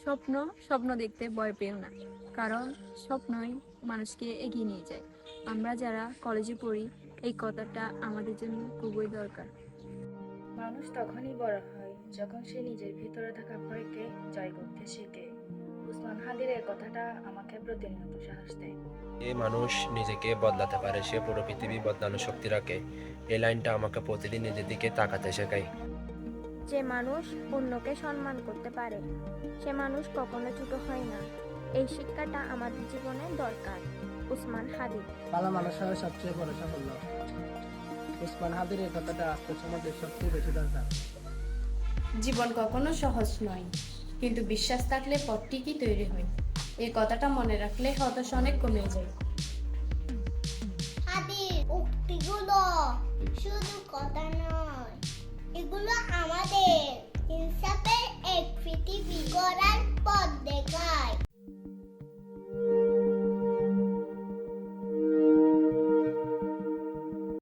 স্বপ্ন স্বপ্ন দেখতে ভয় পেও না, কারণ স্বপ্নই মানুষকে এগিয়ে নিয়ে যায়। আমরা যারা কলেজে পড়ি, এই কথাটা আমাদের জন্য খুবই দরকার। মানুষ তখনই বড় হয় যখন সে নিজের ভিতরে থাকা ভয়কে জয় করতে শেখে। উসমান হাদির এই কথাটা আমাকে প্রতিনিয়ত সাহস দেয়। যে মানুষ নিজেকে বদলাতে পারে সে পুরো পৃথিবী বদলানোর শক্তি রাখে। এই লাইনটা আমাকে প্রতিদিন নিজের দিকে তাকাতে শেখায়। যে মানুষ অন্যকে সম্মান করতে পারে সে মানুষ কখনো ছোট হয় না। এই শিক্ষাটা আমাদের জীবনে দরকার। উসমান হাদি। ভালো মানুষ হওয়া সবচেয়ে বড় সাফল্য। উসমান হাদির এই কথাটা আজকের সমাজে সবচেয়ে বেশি দরকার। জীবন কখনো সহজ নয়, কিন্তু বিশ্বাস থাকলে পথ ঠিকই তৈরি হয়। এই কথাটা মনে রাখলে হতাশা অনেক কমে যায়। হাদির উক্তিগুলো শুধু কথা নয়,